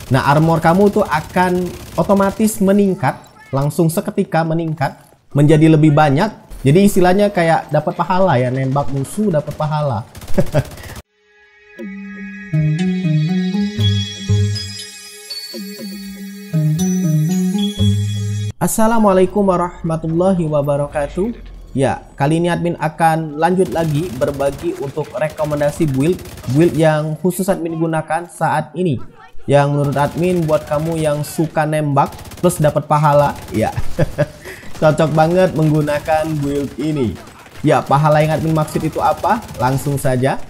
Nah, armor kamu tuh akan otomatis meningkat, langsung seketika meningkat menjadi lebih banyak. Jadi istilahnya kayak dapat pahala ya, nembak musuh dapat pahala. Assalamualaikum warahmatullahi wabarakatuh. Ya, kali ini admin akan lanjut lagi berbagi untuk rekomendasi build yang khusus admin gunakan saat ini, yang menurut admin buat kamu yang suka nembak plus dapat pahala. Ya, cocok banget menggunakan build ini. Ya, pahala yang admin maksud itu apa? Langsung saja.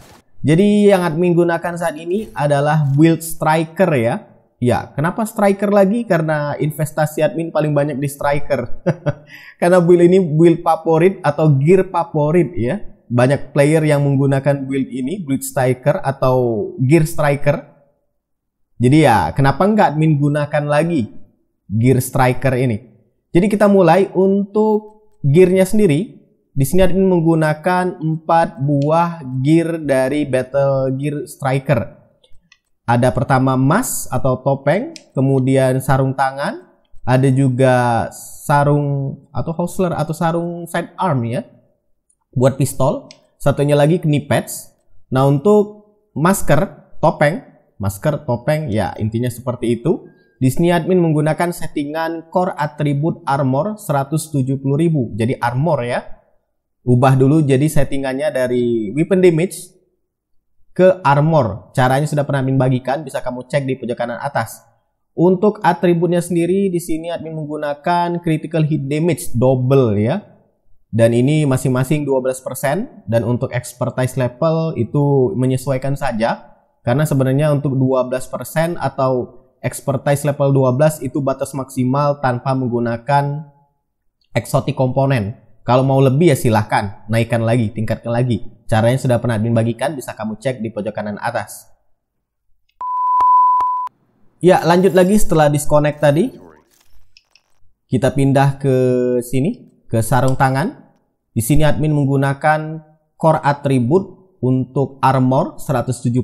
Jadi yang admin gunakan saat ini adalah build striker ya. Ya, kenapa striker lagi? Karena investasi admin paling banyak di striker. Karena build ini build favorit atau gear favorit ya. Banyak player yang menggunakan build ini, build striker atau gear striker. Jadi ya, kenapa nggak admin gunakan lagi gear striker ini? Jadi kita mulai untuk gearnya sendiri. Di sini admin menggunakan 4 buah gear dari Battle Gear Striker. Ada pertama mask atau topeng, kemudian sarung tangan, ada juga sarung atau holster atau sarung sidearm ya, buat pistol. Satunya lagi knee pads. Nah, untuk masker topeng ya, intinya seperti itu. Di sini admin menggunakan settingan core attribute armor 170.000. Jadi armor ya. Ubah dulu jadi settingannya dari weapon damage ke armor. Caranya sudah pernah admin bagikan, bisa kamu cek di pojok kanan atas. Untuk atributnya sendiri di sini admin menggunakan critical hit damage double ya. Dan ini masing-masing 12%, dan untuk expertise level itu menyesuaikan saja. Karena sebenarnya untuk 12% atau expertise level 12 itu batas maksimal tanpa menggunakan exotic komponen. Kalau mau lebih ya silahkan naikkan lagi, tingkatkan lagi. Caranya sudah pernah admin bagikan, bisa kamu cek di pojok kanan atas. Ya, lanjut lagi setelah disconnect tadi. Kita pindah ke sini, ke sarung tangan. Di sini admin menggunakan core attribute untuk armor 170.000.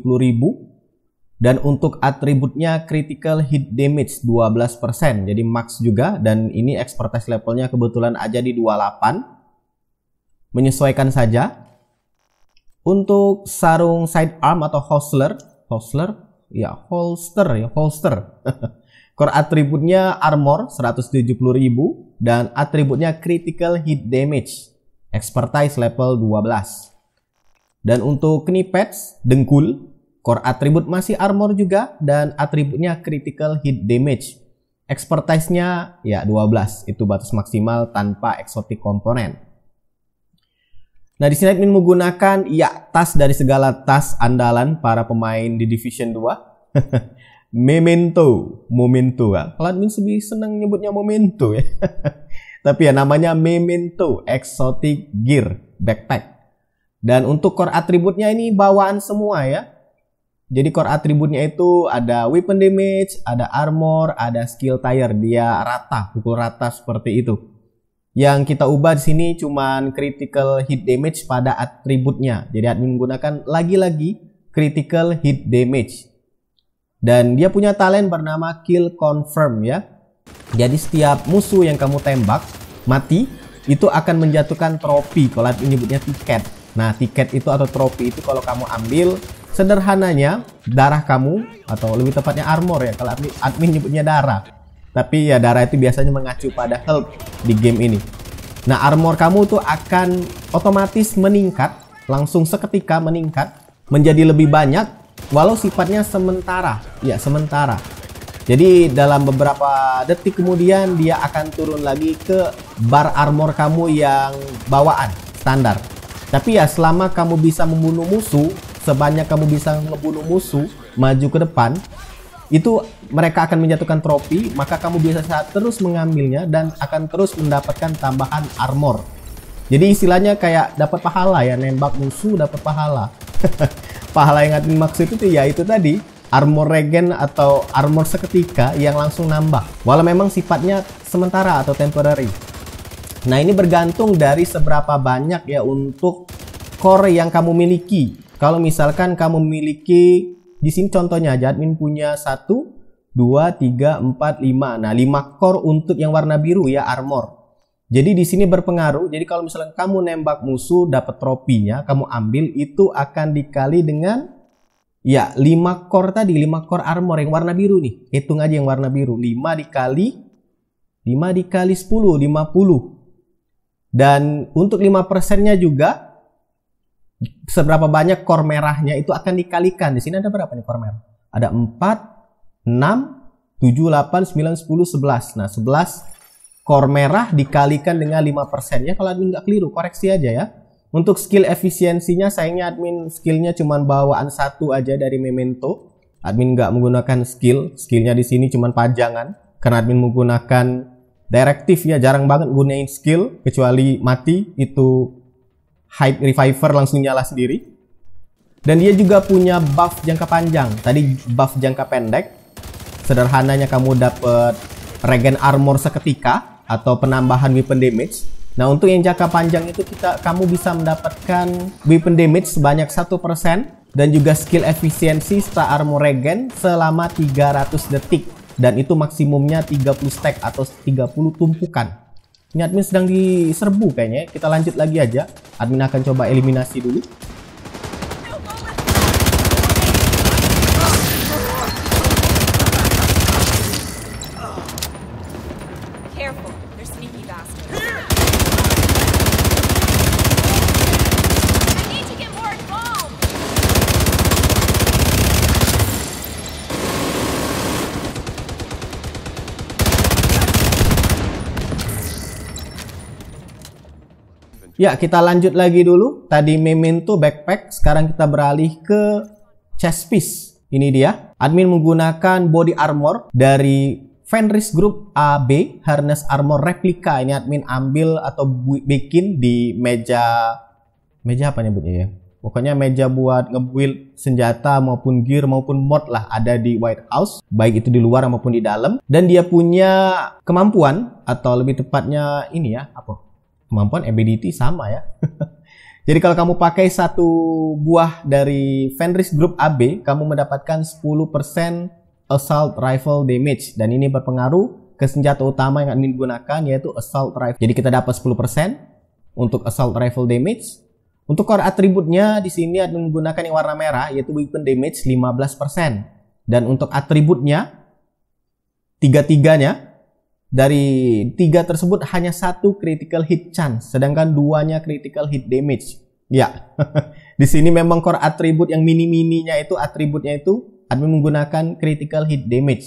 Dan untuk atributnya critical hit damage 12%. Jadi max juga, dan ini expertise levelnya kebetulan aja di 28. Menyesuaikan saja. Untuk sarung sidearm atau holster. Core atributnya armor 170.000 dan atributnya critical hit damage. Expertise level 12. Dan untuk knee pads dengkul, core atribut masih armor juga dan atributnya critical hit damage. Expertise-nya ya 12, itu batas maksimal tanpa exotic komponen. Nah, di sini admin menggunakan ya tas dari segala tas andalan para pemain di Division 2. Memento ya. Kalau admin lebih senang nyebutnya Memento ya. Tapi ya namanya Memento Exotic Gear Backpack. Dan untuk core atributnya ini bawaan semua ya. Jadi core atributnya itu ada weapon damage, ada armor, ada skill tire, dia rata, pukul rata seperti itu. Yang kita ubah di sini cuman critical hit damage pada atributnya. Jadi admin menggunakan lagi-lagi critical hit damage. Dan dia punya talent bernama kill confirm ya. Jadi setiap musuh yang kamu tembak mati, itu akan menjatuhkan trofi. Kalau admin nyebutnya tiket. Nah, tiket itu atau trofi itu kalau kamu ambil, sederhananya darah kamu, atau lebih tepatnya armor ya, kalau admin nyebutnya darah. Tapi ya darah itu biasanya mengacu pada health di game ini. Nah, armor kamu tuh akan otomatis meningkat, langsung seketika meningkat menjadi lebih banyak, walau sifatnya sementara. Ya, sementara. Jadi dalam beberapa detik kemudian dia akan turun lagi ke bar armor kamu yang bawaan, standar. Tapi ya selama kamu bisa membunuh musuh, sebanyak kamu bisa ngebunuh musuh maju ke depan, itu mereka akan menjatuhkan trofi, maka kamu bisa terus mengambilnya dan akan terus mendapatkan tambahan armor. Jadi istilahnya kayak dapat pahala ya, nembak musuh dapat pahala. Pahala yang admin maksud itu ya itu tadi, armor regen atau armor seketika yang langsung nambah. Walau memang sifatnya sementara atau temporary. Nah, ini bergantung dari seberapa banyak ya untuk core yang kamu miliki. Kalau misalkan kamu memiliki, di sini contohnya aja admin punya 1, 2, 3, 4, 5. Nah, 5 core untuk yang warna biru ya, armor. Jadi di sini berpengaruh. Jadi kalau misalnya kamu nembak musuh dapat tropinya, kamu ambil, itu akan dikali dengan ya 5 core tadi, 5 core armor yang warna biru nih. Hitung aja yang warna biru. 5 dikali 10, 50. Dan untuk 5%-nya juga, seberapa banyak core merahnya itu akan dikalikan. Di sini ada berapa nih core merah? Ada 4, 6, 7, 8, 9, 10, 11. Nah, 11 core merah dikalikan dengan 5%. Ya, kalau admin nggak keliru, koreksi aja ya. Untuk skill efisiensinya, sayangnya admin skillnya cuma bawaan 1 aja dari Memento. Admin nggak menggunakan skill. Skillnya di sini cuma pajangan. Karena admin menggunakan direktif ya, jarang banget gunain skill. Kecuali mati, itu Hype Reviver langsung nyala sendiri. Dan dia juga punya buff jangka panjang. Tadi buff jangka pendek. Sederhananya kamu dapat regen armor seketika atau penambahan weapon damage. Nah, untuk yang jangka panjang itu kamu bisa mendapatkan weapon damage sebanyak 1% dan juga skill efisiensi setelah armor regen selama 300 detik. Dan itu maksimumnya 30 stack atau 30 tumpukan. Ini admin sedang diserbu kayaknya. Kita lanjut lagi aja. Admin akan coba eliminasi dulu. Ya, kita lanjut lagi dulu. Tadi Memento backpack, sekarang kita beralih ke chest piece. Ini dia. Admin menggunakan body armor dari Fenris Group AB, harness armor replika. Ini admin ambil atau bikin di meja apa nyebutnya ya? Pokoknya meja buat nge-build senjata maupun gear maupun mod lah, ada di White House, baik itu di luar maupun di dalam. Dan dia punya kemampuan, atau lebih tepatnya ini ya, apa? Kemampuan ability sama ya. Jadi kalau kamu pakai satu buah dari Fenris Group AB, kamu mendapatkan 10% assault rifle damage. Dan ini berpengaruh ke senjata utama yang admin gunakan, yaitu assault rifle. Jadi kita dapat 10% untuk assault rifle damage. Untuk core atributnya di sini admin menggunakan yang warna merah, yaitu weapon damage 15%. Dan untuk atributnya, tiga-tiganya, dari 3 tersebut hanya 1 critical hit chance, sedangkan 2-nya critical hit damage. Ya, di sini memang core atribut yang mini-mininya itu atributnya itu admin menggunakan critical hit damage.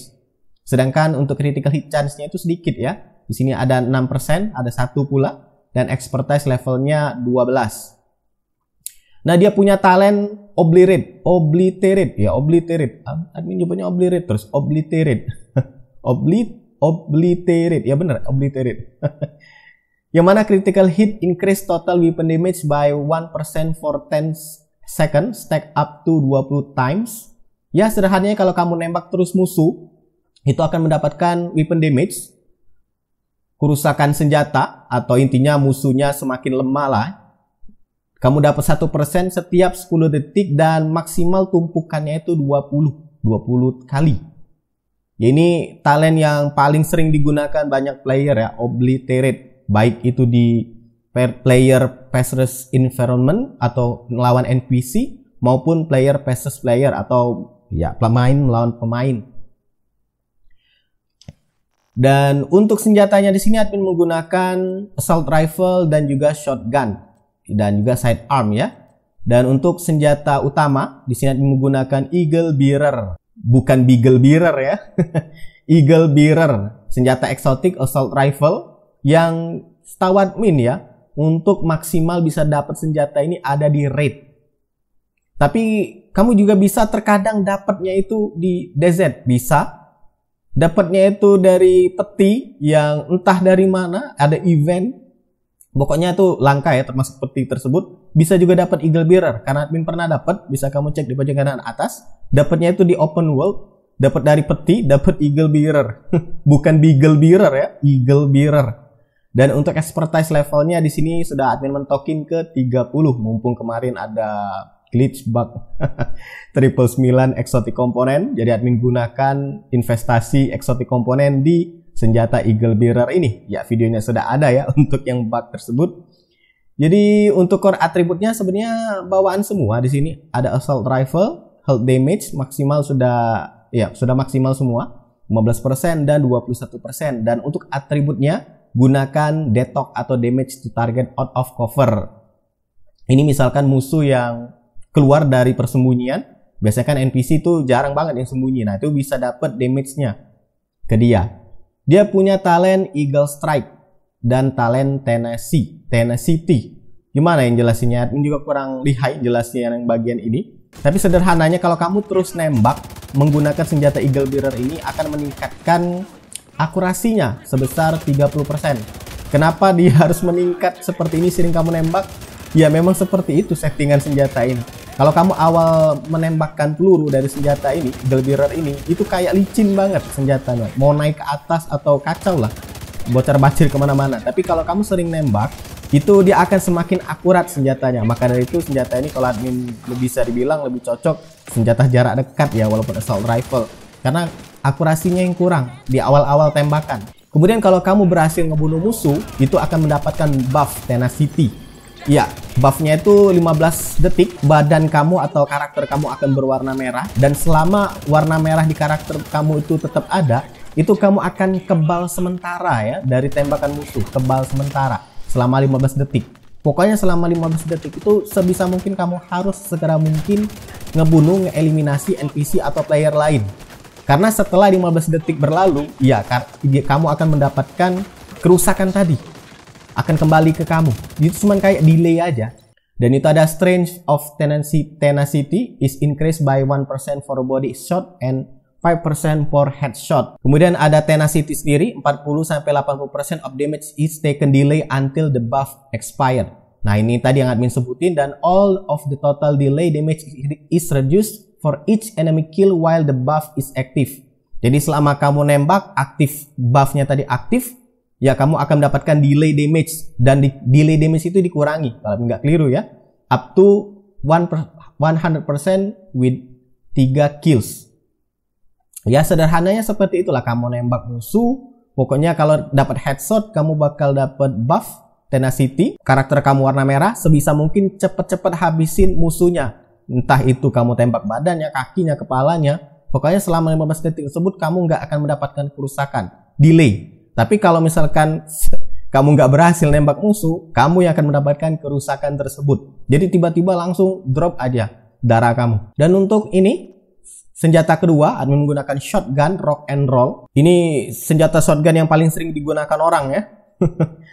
Sedangkan untuk critical hit chance-nya itu sedikit ya. Di sini ada 6%, ada 1 pula, dan expertise levelnya 12. Nah, dia punya talent obliterate ya, obliterate. Admin nyebutnya obliterate terus, obliterate. Obliterate, ya bener, obliterate. Yang mana critical hit increase total weapon damage by 1% for 10 seconds, stack up to 20 times. Ya, sederhananya kalau kamu nembak terus musuh, itu akan mendapatkan weapon damage, kerusakan senjata, atau intinya musuhnya semakin lemah lah. Kamu dapat 1% setiap 10 detik dan maksimal tumpukannya itu 20 kali. Ya, ini talent yang paling sering digunakan banyak player ya, obliterate. Baik itu di player versus environment atau melawan NPC maupun player versus player atau ya pemain melawan pemain. Dan untuk senjatanya di sini admin menggunakan assault rifle dan juga shotgun dan juga sidearm ya. Dan untuk senjata utama di sini admin menggunakan Eagle Bearer. Bukan Beagle Bearer ya. Eagle Bearer, senjata eksotik assault rifle yang setahu admin ya, untuk maksimal bisa dapat senjata ini ada di raid. Tapi kamu juga bisa terkadang dapatnya itu di DZ, bisa. Dapatnya itu dari peti yang entah dari mana, ada event. Pokoknya itu langka ya, termasuk peti tersebut. Bisa juga dapat Eagle Bearer, karena admin pernah dapat, bisa kamu cek di pojok kanan atas. Dapatnya itu di open world, dapat dari peti, dapat Eagle Bearer. Bukan Beagle Bearer ya, Eagle Bearer. Dan untuk expertise levelnya di sini sudah admin mentokin ke 30, mumpung kemarin ada glitch bug. 999 exotic komponen. Jadi admin gunakan investasi exotic komponen di senjata Eagle Bearer ini. Ya, videonya sudah ada ya untuk yang bug tersebut. Jadi untuk core atributnya sebenarnya bawaan semua di sini. Ada assault rifle, health damage maksimal sudah maksimal semua, 15% dan 21%. Dan untuk atributnya gunakan detok atau damage to target out of cover. Ini misalkan musuh yang keluar dari persembunyian, biasanya kan NPC itu jarang banget yang sembunyi. Nah, itu bisa dapat damage-nya ke dia. Dia punya talent Eagle Strike dan talent Tenacity. Gimana yang jelasinnya? Ini juga kurang lihai jelasnya yang bagian ini. Tapi sederhananya kalau kamu terus nembak menggunakan senjata Eagle Bearer ini akan meningkatkan akurasinya sebesar 30%. Kenapa dia harus meningkat seperti ini sering kamu nembak? Ya memang seperti itu settingan senjata ini. Kalau kamu awal menembakkan peluru dari senjata ini, Eagle Bearer ini, itu kayak licin banget senjatanya. Mau naik ke atas atau kacau lah. Bocor-bacir kemana-mana. Tapi kalau kamu sering nembak, itu dia akan semakin akurat senjatanya. Maka dari itu senjata ini kalau admin bisa dibilang lebih cocok senjata jarak dekat ya, walaupun assault rifle. Karena akurasinya yang kurang di awal-awal tembakan. Kemudian kalau kamu berhasil ngebunuh musuh, itu akan mendapatkan buff Tenacity. Ya, buffnya itu 15 detik, badan kamu atau karakter kamu akan berwarna merah. Dan selama warna merah di karakter kamu itu tetap ada, itu kamu akan kebal sementara ya dari tembakan musuh. Kebal sementara selama 15 detik. Pokoknya selama 15 detik itu sebisa mungkin kamu harus segera mungkin ngebunuh, ngeeliminasi NPC atau player lain. Karena setelah 15 detik berlalu, ya kamu akan mendapatkan kerusakan tadi. Akan kembali ke kamu. Itu cuma kayak delay aja. Dan itu ada strength of tenacity is increased by 1% for body shot and 5% for headshot. Kemudian ada tenacity sendiri, 40-80% of damage is taken delay until the buff expired. Nah ini tadi yang admin sebutin, dan all of the total delay damage is reduced for each enemy kill while the buff is active. Jadi selama kamu nembak, aktif buffnya tadi aktif, ya kamu akan mendapatkan delay damage. Dan delay damage itu dikurangi, kalau nggak keliru ya, up to 100% with 3 kills. Ya sederhananya seperti itulah, kamu nembak musuh, pokoknya kalau dapat headshot kamu bakal dapat buff Tenacity, karakter kamu warna merah, sebisa mungkin cepet-cepet habisin musuhnya. Entah itu kamu tembak badannya, kakinya, kepalanya, pokoknya selama 15 detik tersebut kamu nggak akan mendapatkan kerusakan, delay. Tapi kalau misalkan kamu nggak berhasil nembak musuh, kamu yang akan mendapatkan kerusakan tersebut. Jadi tiba-tiba langsung drop aja darah kamu. Dan untuk ini senjata kedua, admin menggunakan shotgun rock and roll. Ini senjata shotgun yang paling sering digunakan orang ya.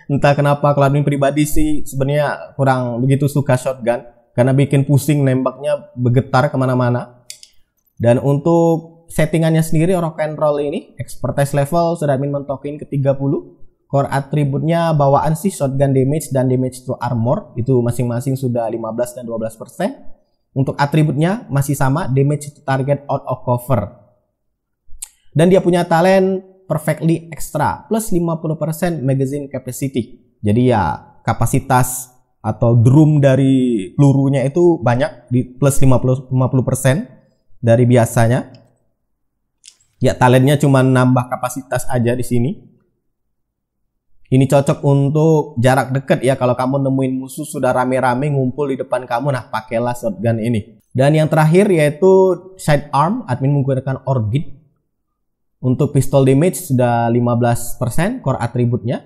Entah kenapa kalau admin pribadi sih sebenarnya kurang begitu suka shotgun. Karena bikin pusing, nembaknya bergetar kemana-mana. Dan untuk settingannya sendiri rock and roll ini, expertise level sudah admin mentokin ke 30. Core atributnya bawaan sih shotgun damage dan damage to armor. Itu masing-masing sudah 15 dan 12%. Untuk atributnya masih sama, damage to target out of cover. Dan dia punya talent perfectly extra, plus 50% magazine capacity. Jadi ya kapasitas atau drum dari pelurunya itu banyak, di plus 50% dari biasanya. Ya talentnya cuma nambah kapasitas aja di sini. Ini cocok untuk jarak dekat ya, kalau kamu nemuin musuh sudah rame-rame ngumpul di depan kamu, nah pakailah shotgun ini. Dan yang terakhir yaitu sidearm, admin menggunakan Orbit. Untuk pistol damage sudah 15% core atributnya.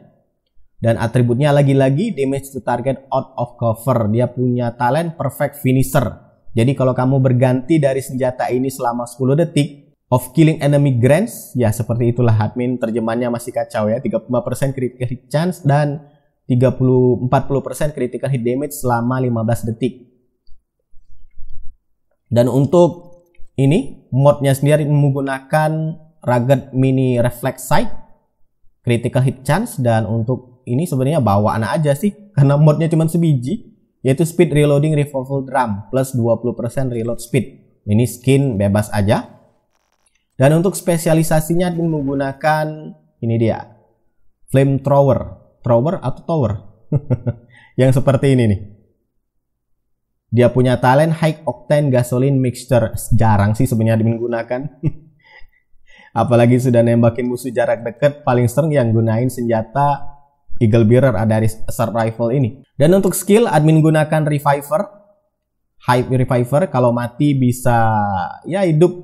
Dan atributnya lagi-lagi damage to target out of cover. Dia punya talent perfect finisher. Jadi kalau kamu berganti dari senjata ini selama 10 detik of killing enemy grants, ya seperti itulah, admin terjemahannya masih kacau ya. 35% critical hit chance dan 40% critical hit damage selama 15 detik. Dan untuk ini modnya sendiri menggunakan rugged mini reflex sight, critical hit chance, dan untuk ini sebenarnya bawaan aja sih karena modnya cuma sebiji, yaitu speed reloading revolver drum plus 20% reload speed. Ini skin bebas aja. Dan untuk spesialisasinya menggunakan ini dia, flamethrower, thrower atau tower yang seperti ini nih. Dia punya talent High Octane Gasoline Mixture. Jarang sih sebenarnya digunakan. Apalagi sudah nembakin musuh jarak dekat, paling sering yang gunain senjata Eagle Bearer dari Assault Rifle ini. Dan untuk skill, admin gunakan Reviver. Hype Reviver, kalau mati bisa ya hidup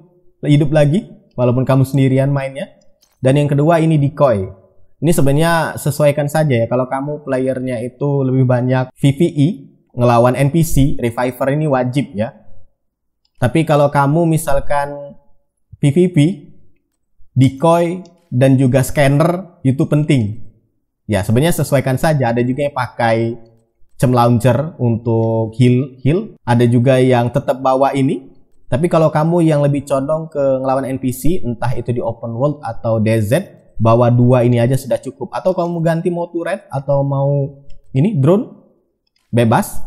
lagi walaupun kamu sendirian mainnya. Dan yang kedua ini Decoy. Ini sebenarnya sesuaikan saja ya, kalau kamu playernya itu lebih banyak PvE ngelawan NPC, Reviver ini wajib ya. Tapi kalau kamu misalkan PvP, Decoy dan juga Scanner itu penting. Ya sebenarnya sesuaikan saja, ada juga yang pakai Chem Launcher untuk heal. Ada juga yang tetap bawa ini. Tapi kalau kamu yang lebih condong ke ngelawan NPC, entah itu di open world atau DZ, bawa 2 ini aja sudah cukup. Atau kamu ganti mau turret atau mau ini drone, bebas.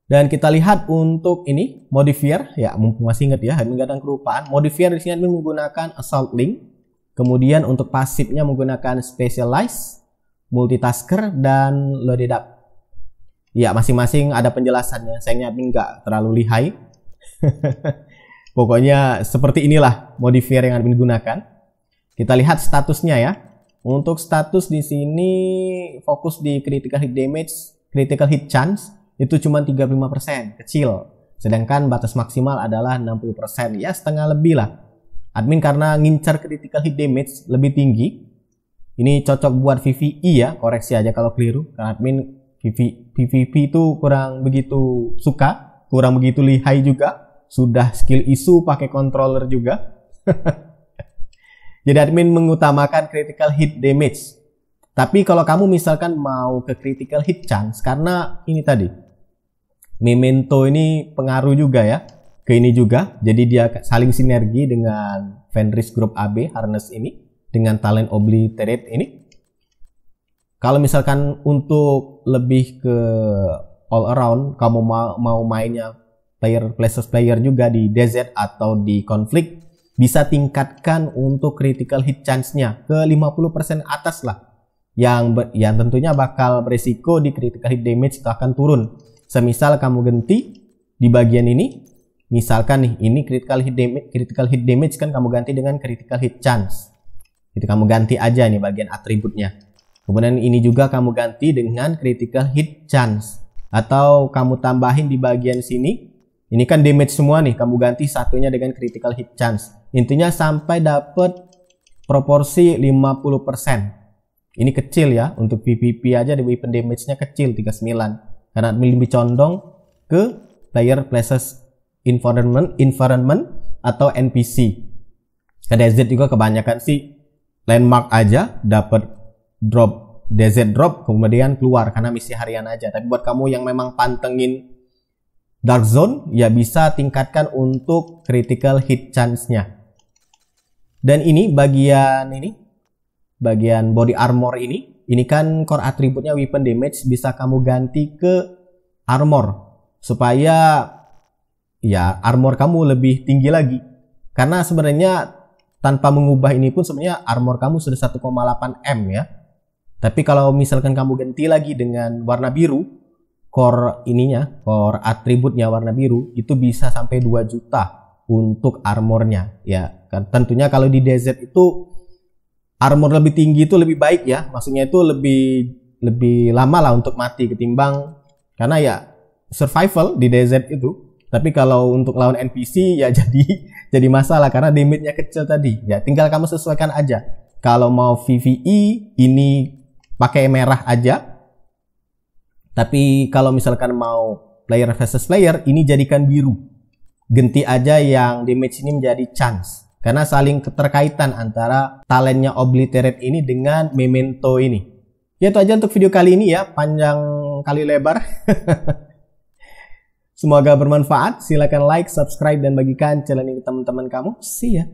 Dan kita lihat untuk ini modifier, ya mumpung masih ingat ya, kadang kelupaan. Modifier di sini menggunakan Assault Link. Kemudian untuk pasifnya menggunakan Specialize, Multitasker, dan Loaded Up. Ya masing-masing ada penjelasannya. Sayangnya admin nggak terlalu lihai. Pokoknya seperti inilah modifier yang admin gunakan. Kita lihat statusnya ya. Untuk status di sini fokus di critical hit damage, critical hit chance itu cuma 35%, kecil. Sedangkan batas maksimal adalah 60%, ya setengah lebih lah. Admin karena ngincar critical hit damage lebih tinggi. Ini cocok buat PvE ya, koreksi aja kalau keliru. Karena admin PvP itu kurang begitu suka, kurang begitu lihai juga. Sudah skill isu pakai controller juga. Jadi admin mengutamakan critical hit damage. Tapi kalau kamu misalkan mau ke critical hit chance, karena ini tadi Memento ini pengaruh juga ya ke ini juga. Jadi dia saling sinergi dengan Fenris Group AB Harness ini dengan talent Obliterate ini. Kalau misalkan untuk lebih ke all around, kamu mau mainnya player juga di DZ atau di konflik, bisa tingkatkan untuk critical hit chance-nya ke 50% atas lah. Yang tentunya bakal beresiko di critical hit damage itu akan turun. Semisal kamu ganti di bagian ini, misalkan nih ini critical hit damage kan kamu ganti dengan critical hit chance. Itu kamu ganti aja nih bagian atributnya. Kemudian ini juga kamu ganti dengan critical hit chance. Atau kamu tambahin di bagian sini. Ini kan damage semua nih, kamu ganti satunya dengan critical hit chance. Intinya sampai dapat proporsi 50%. Ini kecil ya, untuk PvP aja di weapon damage-nya kecil 39. Karena lebih condong ke player places environment atau NPC. Ke DZ juga kebanyakan sih landmark aja dapat drop DZ drop kemudian keluar karena misi harian aja. Tapi buat kamu yang memang pantengin Dark Zone ya bisa tingkatkan untuk critical hit chance-nya. Dan ini bagian body armor ini kan core atributnya weapon damage, bisa kamu ganti ke armor supaya ya armor kamu lebih tinggi lagi. Karena sebenarnya tanpa mengubah ini pun sebenarnya armor kamu sudah 1,8 M ya. Tapi kalau misalkan kamu ganti lagi dengan warna biru, core atributnya warna biru itu bisa sampai 2 juta untuk armornya ya. Kan tentunya kalau di DZ itu armor lebih tinggi itu lebih baik ya, maksudnya itu lebih lama lah untuk mati ketimbang, karena ya survival di DZ itu. Tapi kalau untuk lawan NPC ya jadi masalah karena damage-nya kecil tadi. Ya tinggal kamu sesuaikan aja. Kalau mau PvE ini pakai merah aja. Tapi kalau misalkan mau player versus player ini jadikan biru. Ganti aja yang damage ini menjadi chance. Karena saling keterkaitan antara talentnya Obliterate ini dengan Memento ini. Ya itu aja untuk video kali ini ya. Panjang kali lebar. Semoga bermanfaat. Silahkan like, subscribe, dan bagikan channel ini ke teman-teman kamu. See ya.